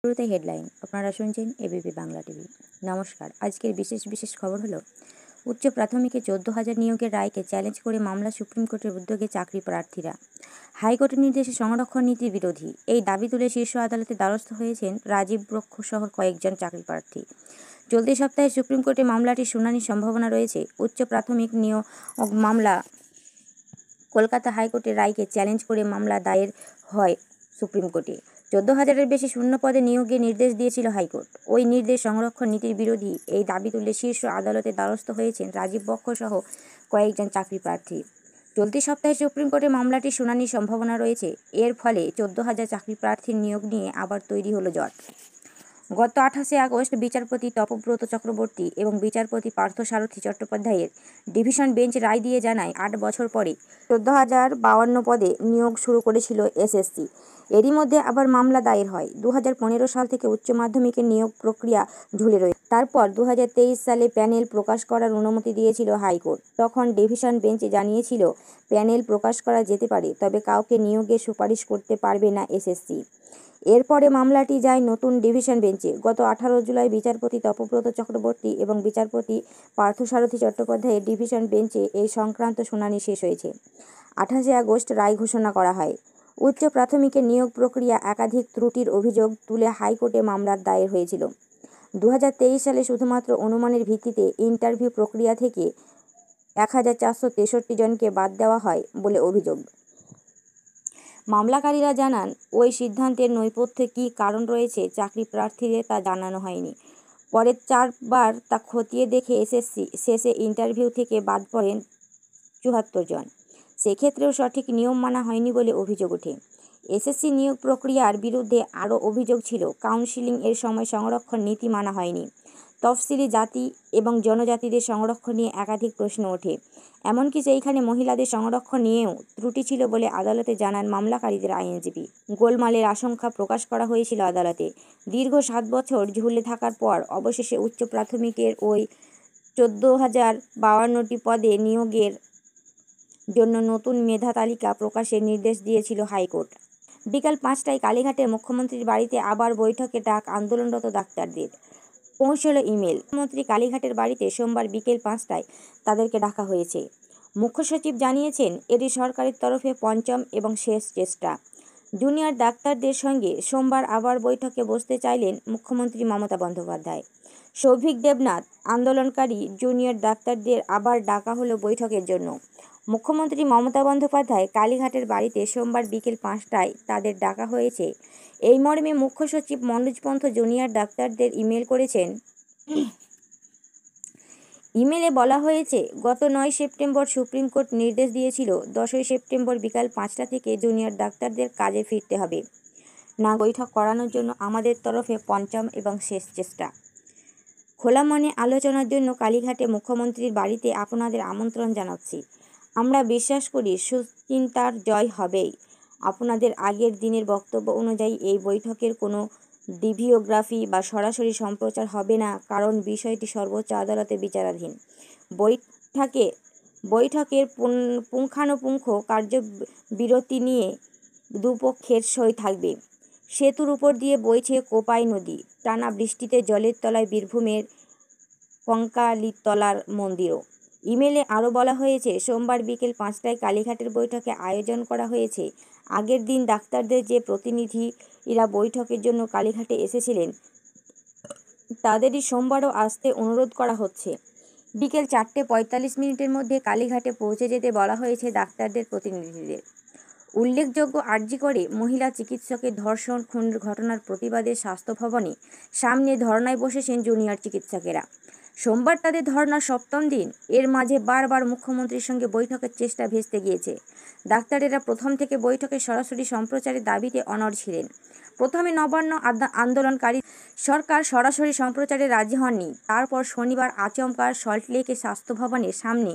শুরুতে হেডলাইন। আপনারা শুনছেন এবিপি বাংলা টিভি। নমস্কার। আজকের বিশেষ খবর হলো, উচ্চ প্রাথমিকে 14,000 নিয়োগের রায়কে চ্যালেঞ্জ করে মামলা সুপ্রিম কোর্টের উদ্যোগে চাকরি প্রার্থীরা। হাইকোর্টের নির্দেশে সংরক্ষণ নীতি বিরোধী এই দাবি তুলে শীর্ষ আদালতে দ্বারস্থ হয়েছেন রাজীব বক্ষ সহ কয়েকজন চাকরি প্রার্থী। চলতি সপ্তাহে সুপ্রিম কোর্টে মামলাটির শুনানির সম্ভাবনা রয়েছে। উচ্চ প্রাথমিক নিয়োগ মামলা কলকাতা হাইকোর্টের রায়কে চ্যালেঞ্জ করে মামলা দায়ের হয় সুপ্রিম কোর্টে। 14,000-এর বেশি শূন্য পদে নিয়োগের নির্দেশ দিয়েছিল হাইকোর্ট। ওই নির্দেশ সংরক্ষণ নীতির বিরোধী এই দাবি তুলে শীর্ষ আদালতে দ্বারস্থ হয়েছেন রাজীব বক্ষ সহ কয়েকজন চাকরি প্রার্থী। চলতি সপ্তাহে সুপ্রিম কোর্টে মামলাটির শুনানির সম্ভাবনা রয়েছে। এর ফলে 14,000 চাকরি প্রার্থীর নিয়োগ নিয়ে আবার তৈরি হলো জট। গত 28শে আগস্ট বিচারপতি তপব্রত চক্রবর্তী এবং বিচারপতি পার্থসারথী চট্টোপাধ্যায়ের ডিভিশন বেঞ্চ রায় দিয়ে জানায়, 8 বছর পরে 14,052 পদে নিয়োগ শুরু করেছিল এসএসসি। এরই মধ্যে আবার মামলা দায়ের হয়। 2015 সাল থেকে উচ্চ মাধ্যমিকের নিয়োগ প্রক্রিয়া ঝুলে রয়েছে। তারপর 2023 সালে প্যানেল প্রকাশ করার অনুমতি দিয়েছিল হাইকোর্ট। তখন ডিভিশন বেঞ্চ জানিয়েছিল, প্যানেল প্রকাশ করা যেতে পারে, তবে কাউকে নিয়োগের সুপারিশ করতে পারবে না এসএসসি। এরপরে মামলাটি যায় নতুন ডিভিশন বেঞ্চে। গত 18 জুলাই বিচারপতি তপব্রত চক্রবর্তী এবং বিচারপতি পার্থসারথী চট্টোপাধ্যায়ের ডিভিশন বেঞ্চে এই সংক্রান্ত শুনানি শেষ হয়েছে। 28শে আগস্ট রায় ঘোষণা করা হয়। উচ্চ প্রাথমিকের নিয়োগ প্রক্রিয়া একাধিক ত্রুটির অভিযোগ তুলে হাইকোর্টে মামলা দায়ের হয়েছিল। 2023 সালে শুধুমাত্র অনুমানের ভিত্তিতে ইন্টারভিউ প্রক্রিয়া থেকে 1,463 জনকে বাদ দেওয়া হয় বলে অভিযোগ। মামলাকারীরা জানান, ওই সিদ্ধান্তের নেপথ্যে কী কারণ রয়েছে চাকরি প্রার্থীদের তা জানানো হয়নি। পরের 4 বার তা খতিয়ে দেখে এসএসসি শেষে ইন্টারভিউ থেকে বাদ পড়েন 74 জন। সেক্ষেত্রেও সঠিক নিয়ম মানা হয়নি বলে অভিযোগ ওঠে। এসএসসি নিয়োগ প্রক্রিয়ার বিরুদ্ধে আরও অভিযোগ ছিল, কাউন্সিলিং এর সময় সংরক্ষণ নীতি মানা হয়নি। তফসিলি জাতি এবং জনজাতিদের সংরক্ষণ নিয়ে একাধিক প্রশ্ন ওঠে। এমনকি সেইখানে মহিলাদের সংরক্ষণ নিয়েও ত্রুটি ছিল বলে আদালতে জানান মামলাকারীদের আইনজীবী। গোলমালের আশঙ্কা প্রকাশ করা হয়েছিল আদালতে। দীর্ঘ 7 বছর ঝুলে থাকার পর অবশেষে উচ্চ প্রাথমিকের ওই 14,052টি পদে নিয়োগের জন্য নতুন মেধা তালিকা প্রকাশের নির্দেশ দিয়েছিল হাইকোর্ট। বিকাল 5টায় কালীঘাটের মুখ্যমন্ত্রীর বাড়িতে আবার বৈঠকে ডাক আন্দোলনরত ডাক্তারদের। পৌঁছল ইমেল। মুখ্যমন্ত্রী কালীঘাটের বাড়িতে সোমবার বিকেল 5টায় তাদেরকে ডাকা হয়েছে। মুখ্য সচিব জানিয়েছেন, এটি সরকারের তরফে পঞ্চম এবং শেষ চেষ্টা। জুনিয়র ডাক্তারদের সঙ্গে সোমবার আবার বৈঠকে বসতে চাইলেন মুখ্যমন্ত্রী মমতা বন্দ্যোপাধ্যায়। সৌভিক দেবনাথ আন্দোলনকারী জুনিয়র ডাক্তারদের আবার ডাকা হলো বৈঠকের জন্য। মুখ্যমন্ত্রী মমতা বন্দ্যোপাধ্যায় কালীঘাটের বাড়িতে সোমবার বিকেল 5টায় তাদের ডাকা হয়েছে। এই মর্মে মুখ্য সচিব মনোজ পন্থ জুনিয়র ডাক্তারদের ইমেল করেছেন। ইমেলে বলা হয়েছে, গত 9 সেপ্টেম্বর সুপ্রিম কোর্ট নির্দেশ দিয়েছিল, 10ই সেপ্টেম্বর বিকাল 5টা থেকে জুনিয়র ডাক্তারদের কাজে ফিরতে হবে। না বৈঠক করানোর জন্য আমাদের তরফে পঞ্চম এবং শেষ চেষ্টা। খোলা মনে আলোচনার জন্য কালীঘাটে মুখ্যমন্ত্রীর বাড়িতে আপনাদের আমন্ত্রণ জানাচ্ছি। আমরা বিশ্বাস করি সুচিন্তার জয় হবেই। আপনাদের আগের দিনের বক্তব্য অনুযায়ী এই বৈঠকের কোনো ভিডিওগ্রাফি বা সরাসরি সম্প্রচার হবে না, কারণ বিষয়টি সর্বোচ্চ আদালতে বিচারাধীন। বৈঠকের পুঙ্খানুপুঙ্খ কার্যবিরতি নিয়ে দুপক্ষের সই থাকবে। সেতুর উপর দিয়ে বইছে কোপাই নদী। টানা বৃষ্টিতে জলের তলায় বীরভূমের কঙ্কালীতলার মন্দিরও। ইমেলে আরও বলা হয়েছে, সোমবার বিকেল 5টায় কালীঘাটের বৈঠকে আয়োজন করা হয়েছে। আগের দিন ডাক্তারদের যে প্রতিনিধিরা বৈঠকের জন্য কালীঘাটে এসেছিলেন, তাদেরই সোমবারও আসতে অনুরোধ করা হচ্ছে। বিকেল 4:45 মধ্যে কালীঘাটে পৌঁছে যেতে বলা হয়েছে ডাক্তারদের প্রতিনিধিদের। উল্লেখযোগ্য, আরজিকরে মহিলা চিকিৎসকের ধর্ষণ খুনের ঘটনার প্রতিবাদে স্বাস্থ্য ভবনে সামনে ধর্নায় বসেছেন জুনিয়র চিকিৎসকেরা। সোমবার তাদের ধর্নার 7ম দিন। এর মাঝে বারবার মুখ্যমন্ত্রীর সঙ্গে বৈঠকের চেষ্টা ভেস্তে গিয়েছে। ডাক্তারেরা প্রথম থেকে বৈঠকে সরাসরি সম্প্রচারের দাবিতে অনড় ছিলেন। প্রথমে নবান্ন আন্দোলনকারী সরকার সরাসরি সম্প্রচারে রাজি হননি। তারপর শনিবার আচমকা সল্টলেকে স্বাস্থ্য ভবনের সামনে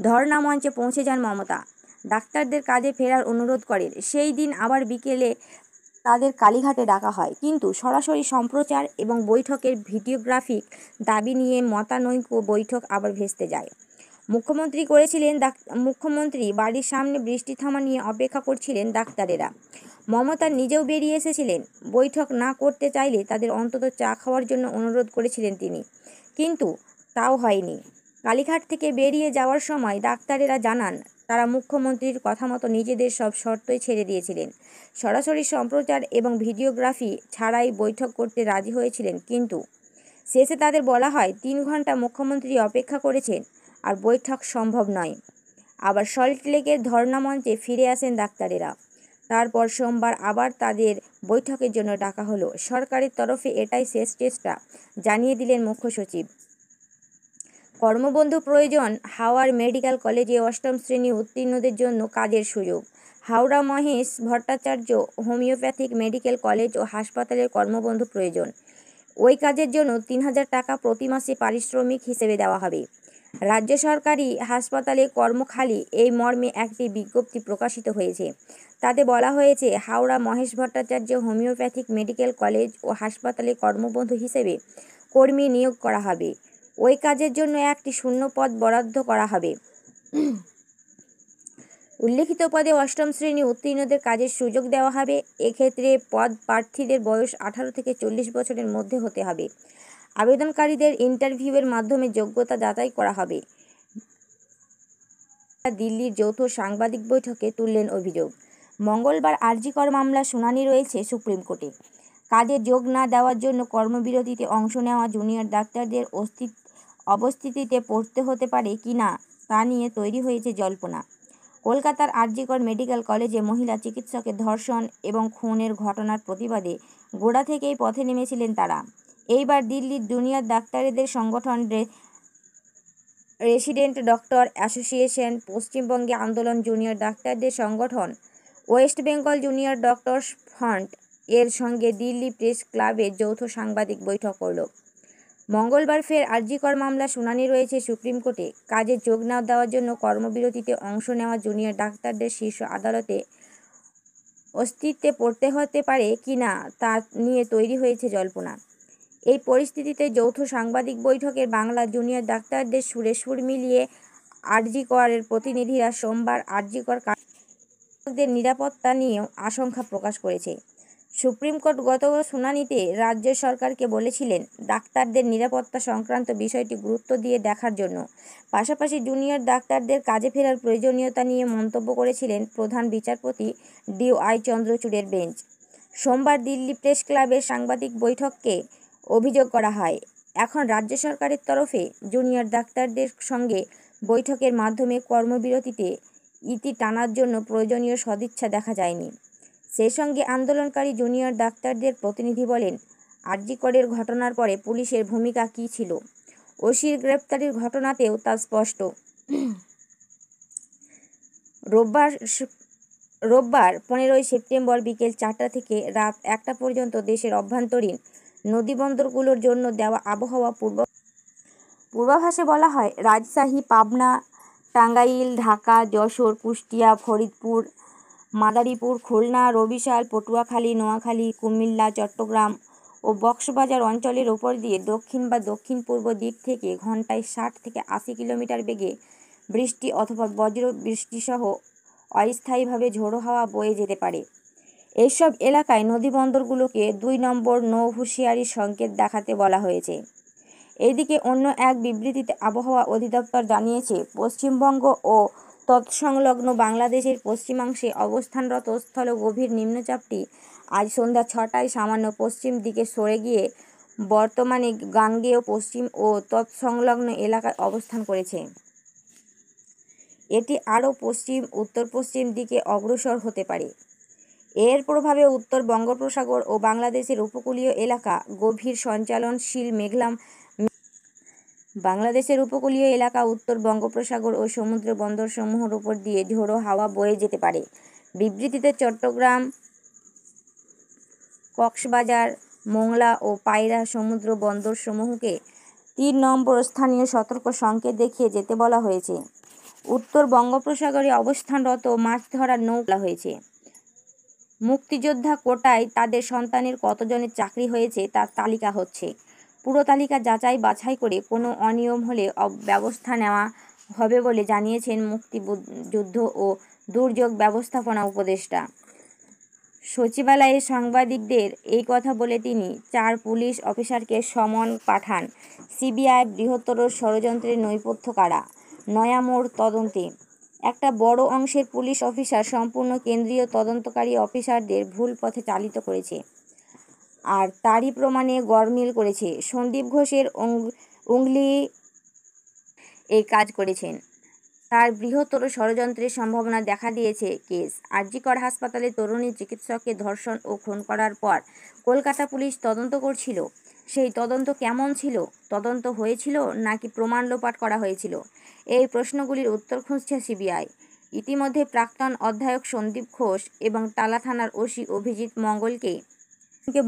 ধর্না মঞ্চে পৌঁছে যান মমতা। ডাক্তারদের কাজে ফেরার অনুরোধ করেন। সেই দিন আবার বিকেলে তাদের কালীঘাটে ডাকা হয়, কিন্তু সরাসরি সম্প্রচার এবং বৈঠকের ভিডিওগ্রাফিক দাবি নিয়ে মতানৈক্য বৈঠক আবার ভেস্তে যায়। মুখ্যমন্ত্রী বাড়ির সামনে বৃষ্টি থামা নিয়ে অপেক্ষা করছিলেন ডাক্তারেরা। মমতা নিজেও বেরিয়ে এসেছিলেন। বৈঠক না করতে চাইলে তাদের অন্তত চা খাওয়ার জন্য অনুরোধ করেছিলেন তিনি, কিন্তু তাও হয়নি। কালীঘাট থেকে বেরিয়ে যাওয়ার সময় ডাক্তারেরা জানান, তারা মুখ্যমন্ত্রীর কথা মতো নিজেদের সব শর্তই ছেড়ে দিয়েছিলেন। সরাসরি সম্প্রচার এবং ভিডিওগ্রাফি ছাড়াই বৈঠক করতে রাজি হয়েছিলেন, কিন্তু শেষে তাদের বলা হয় 3 ঘন্টা মুখ্যমন্ত্রী অপেক্ষা করেছেন আর বৈঠক সম্ভব নয়। আবার সল্টলেকের ধর্ণা মঞ্চে ফিরে আসেন ডাক্তারেরা। তারপর সোমবার আবার তাদের বৈঠকের জন্য ডাকা হলো। সরকারের তরফে এটাই শেষ চেষ্টা, জানিয়ে দিলেন মুখ্য সচিব। কর্মবন্ধু প্রয়োজন। হাওড়ার মেডিকেল কলেজে 8ম শ্রেণী উত্তীর্ণদের জন্য কাজের সুযোগ। Howrah Mahesh Bhattacharya homeopathic medical college ও হাসপাতালের কর্মবন্ধু প্রয়োজন। ওই কাজের জন্য 3000 টাকা প্রতি মাসে পারিশ্রমিক হিসেবে দেওয়া হবে। রাজ্য সরকারি হাসপাতালে কর্মখালি, এই মর্মে একটি বিজ্ঞপ্তি প্রকাশিত হয়েছে। তাতে বলা হয়েছে, Howrah Mahesh Bhattacharya homeopathic medical college ও হাসপাতালে কর্মবন্ধু হিসেবে কর্মী নিয়োগ করা হবে। ওই কাজের জন্য একটি শূন্য পদ বরাদ্দ করা হবে। উল্লেখিত পদে 8ম শ্রেণী উত্তীর্ণদের কাজের সুযোগ দেওয়া হবে। এক্ষেত্রে পদ প্রার্থীদের বয়স 18 থেকে 40 বছরের মধ্যে হতে হবে। আবেদনকারীদের ইন্টারভিউয়ের মাধ্যমে যোগ্যতা যাচাই করা হবে। দিল্লির যৌথ সাংবাদিক বৈঠকে তুললেন অভিযোগ। মঙ্গলবার আরজিকর মামলা শুনানি রয়েছে সুপ্রিম কোর্টে। কাজে যোগ না দেওয়ার জন্য কর্মবিরতিতে অংশ নেওয়া জুনিয়র ডাক্তারদের অবস্থিতিতে পড়তে হতে পারে কিনা তা নিয়ে তৈরি হয়েছে জল্পনা। কলকাতার আরজিকর মেডিকেল কলেজে মহিলা চিকিৎসকের ধর্ষণ এবং খুনের ঘটনার প্রতিবাদে গোড়া থেকেই পথে নেমেছিলেন তারা। এইবার দিল্লির জুনিয়র ডাক্তারদের সংগঠন রেসিডেন্ট ডক্টর অ্যাসোসিয়েশন, পশ্চিমবঙ্গে আন্দোলন জুনিয়র ডাক্তারদের সংগঠন West Bengal junior doctors front এর সঙ্গে দিল্লি প্রেস ক্লাবে যৌথ সাংবাদিক বৈঠক করল। মঙ্গলবার ফের আরজিকর মামলা শুনানি রয়েছে সুপ্রিম কোর্টে। কাজে যোগ না দেওয়ার জন্য কর্মবিরতিতে অংশ নেওয়া জুনিয়র ডাক্তারদের শীর্ষ আদালতে অস্তিত্বে পড়তে হতে পারে কিনা তা নিয়ে তৈরি হয়েছে জল্পনা। এই পরিস্থিতিতে যৌথ সাংবাদিক বৈঠকের বাংলা জুনিয়র ডাক্তারদের সুরে সুর মিলিয়ে আরজিকরের প্রতিনিধিরা সোমবার আরজিকর কারাগারের নিরাপত্তা নিয়েও আশঙ্কা প্রকাশ করেছে। সুপ্রিম কোর্ট গত শুনানিতে রাজ্য সরকারকে বলেছিলেন ডাক্তারদের নিরাপত্তা সংক্রান্ত বিষয়টি গুরুত্ব দিয়ে দেখার জন্য। পাশাপাশি জুনিয়র ডাক্তারদের কাজে ফেরার প্রয়োজনীয়তা নিয়ে মন্তব্য করেছিলেন প্রধান বিচারপতি DY চন্দ্রচূড়ের বেঞ্চ। সোমবার দিল্লি প্রেস ক্লাবের সাংবাদিক বৈঠককে অভিযোগ করা হয়, এখন রাজ্য সরকারের তরফে জুনিয়র ডাক্তারদের সঙ্গে বৈঠকের মাধ্যমে কর্মবিরতিতে ইতি টানার জন্য প্রয়োজনীয় সদিচ্ছা দেখা যায়নি। সেই সঙ্গে আন্দোলনকারী জুনিয়র ডাক্তারদের প্রতিনিধি বলেন, আরজিকরের ঘটনার পরে পুলিশের ভূমিকা কী ছিল, ওসির গ্রেপ্তারির ঘটনাতেও তা স্পষ্ট। রোববার 15ই সেপ্টেম্বর বিকেল 4টা থেকে রাত 1টা পর্যন্ত দেশের অভ্যন্তরীণ নদীবন্দরগুলোর জন্য দেওয়া আবহাওয়া পূর্বাভাসে বলা হয়, রাজশাহী, পাবনা, টাঙ্গাইল, ঢাকা, যশোর, কুষ্টিয়া, ফরিদপুর, মাদারীপুর, খুলনা, বরিশাল, পটুয়াখালী, নোয়াখালী, কুমিল্লা, চট্টগ্রাম ও কক্সবাজার অঞ্চলের ওপর দিয়ে দক্ষিণ বা দক্ষিণ পূর্ব দিক থেকে ঘন্টায় 60 থেকে 80 কিলোমিটার বেগে বৃষ্টি অথবা বজ্র বৃষ্টিসহ অস্থায়ীভাবে ঝোড়ো হাওয়া বয়ে যেতে পারে। এইসব এলাকায় নদীবন্দরগুলোকে 2 নম্বর নৌ হুঁশিয়ারির সংকেত দেখাতে বলা হয়েছে। এদিকে অন্য এক বিবৃতিতে আবহাওয়া অধিদপ্তর জানিয়েছে, পশ্চিমবঙ্গ ও তৎসংলগ্ন বাংলাদেশের পশ্চিমাংশে অবস্থানরত স্থলগভীর নিম্নচাপটি আজ সন্ধ্যা 6টায় সামান্য পশ্চিম দিকে সরে গিয়ে বর্তমানে গাঙ্গেয় পশ্চিম ও তৎসংলগ্ন এলাকায় অবস্থান করেছে। এটি আরও উত্তর পশ্চিম দিকে অগ্রসর হতে পারে। এর প্রভাবে উত্তর বঙ্গোপসাগর ও বাংলাদেশের উপকূলীয় এলাকা গভীর সঞ্চালনশীল বাংলাদেশের উপকূলীয় এলাকা, উত্তর বঙ্গোপসাগর ও সমুদ্র বন্দরসমূহের উপর দিয়ে ঝোড়ো হাওয়া বয়ে যেতে পারে। বিবৃতিতে চট্টগ্রাম, কক্সবাজার, মোংলা ও পায়রা সমুদ্র বন্দরসমূহকে 3 নম্বর স্থানীয় সতর্ক সংকেত দেখিয়ে যেতে বলা হয়েছে। উত্তর বঙ্গোপসাগরে অবস্থানরত মাছ ধরার নৌকা হয়েছে। মুক্তিযোদ্ধা কোটায় তাদের সন্তানের কতজনের চাকরি হয়েছে তার তালিকা হচ্ছে। পুরো তালিকা যাচাই বাছাই করে কোনো অনিয়ম হলে ব্যবস্থা নেওয়া হবে বলে জানিয়েছেন মুক্তিযুদ্ধ ও দুর্যোগ ব্যবস্থাপনা উপদেষ্টা। সচিবালয়ে সাংবাদিকদের এই কথা বলে তিনি 4 পুলিশ অফিসারকে সমন পাঠান সিবিআই বৃহত্তর ষড়যন্ত্রের নেপথ্য কারা, নয়া মোড় তদন্তে। একটা বড় অংশের পুলিশ অফিসার সম্পূর্ণ কেন্দ্রীয় তদন্তকারী অফিসারদের ভুল পথে চালিত করেছে, আর তারই প্রমাণে গড়মিল করেছে। সন্দীপ ঘোষের উংলি এই কাজ করেছেন। তার বৃহত্তর ষড়যন্ত্রের সম্ভাবনা দেখা দিয়েছে কেস। আরজিকর হাসপাতালে তরুণী চিকিৎসককে ধর্ষণ ও খুন করার পর কলকাতা পুলিশ তদন্ত করছিল। সেই তদন্ত কেমন ছিল? তদন্ত হয়েছিল নাকি প্রমাণ লোপাট করা হয়েছিল? এই প্রশ্নগুলির উত্তর খুঁজছে সিবিআই। ইতিমধ্যে প্রাক্তন অধ্যাপক সন্দীপ ঘোষ এবং টালা থানার ওসি অভিজিৎ মঙ্গলকে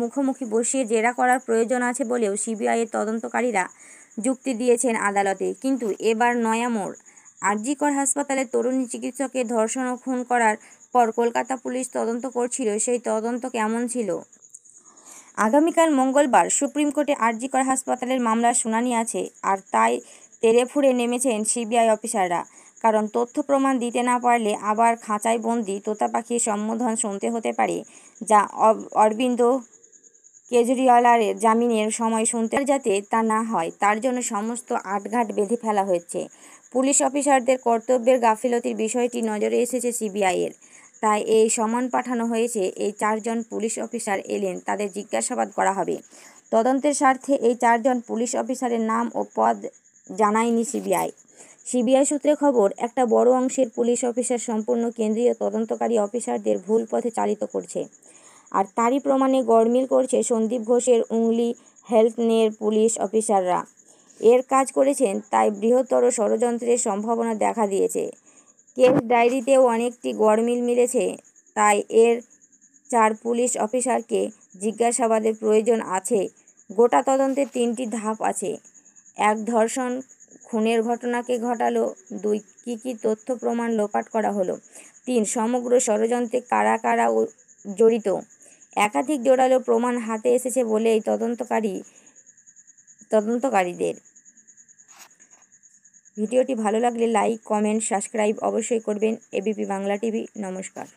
মুখোমুখি বসিয়ে জেরা করার প্রয়োজন আছে বলেও সিবিআইয়ের তদন্তকারীরা যুক্তি দিয়েছেন আদালতে। কিন্তু এবার নয়া মোড়। আরজিকর হাসপাতালে তরুণী চিকিৎসককে ধর্ষণ ও খুন করার পর কলকাতা পুলিশ তদন্ত করছিল। সেই তদন্ত কেমন ছিল? আগামীকাল মঙ্গলবার সুপ্রিম কোর্টে আরজিকর হাসপাতালের মামলার শুনানি আছে, আর তাই তেড়েফুঁড়ে নেমেছেন সিবিআই অফিসাররা। কারণ তথ্য প্রমাণ দিতে না পারলে আবার খাঁচায় বন্দি তোতা পাখির সম্বোধন শুনতে হতে পারে, যা অরবিন্দ কেজরিওয়ালের জামিনের সময় শুনতে। যাতে তা না হয় তার জন্য সমস্ত আটঘাট বেঁধে ফেলা হচ্ছে। পুলিশ অফিসারদের কর্তব্যের গাফিলতির বিষয়টি নজরে এসেছে সিবিআইয়ের, তাই এই সমন পাঠানো হয়েছে। এই 4 জন পুলিশ অফিসার এলেন, তাদের জিজ্ঞাসাবাদ করা হবে। তদন্তের স্বার্থে এই 4 জন পুলিশ অফিসারের নাম ও পদ জানায়নি সিবিআই। সিবিআই সূত্রে খবর, একটা বড় অংশের পুলিশ অফিসার সম্পূর্ণ কেন্দ্রীয় তদন্তকারী অফিসারদের ভুল পথে চালিত করছে, আর তারই প্রমাণে গড়মিল করছে সন্দীপ ঘোষের উংলি হেলথের পুলিশ অফিসাররা। এর কাজ করেছেন, তাই বৃহত্তর ষড়যন্ত্রের সম্ভাবনা দেখা দিয়েছে। কেস ডায়েরিতেও অনেকটি গড়মিল মিলেছে, তাই এর 4 পুলিশ অফিসারকে জিজ্ঞাসাবাদের প্রয়োজন আছে। গোটা তদন্তের 3টি ধাপ আছে। 1. ধর্ষণ খুনের ঘটনাকে ঘটালো। 2. কী তথ্য প্রমাণ লোপাট করা হলো। 3. সমগ্র ষড়যন্ত্রে কারা কারা জড়িত। একাধিক জোরালো প্রমাণ হাতে এসেছে বলেই তদন্তকারীদের। ভিডিওটি ভালো লাগলে লাইক, কমেন্ট, সাবস্ক্রাইব অবশ্যই করবেন। ABP Bangla TV. নমস্কার।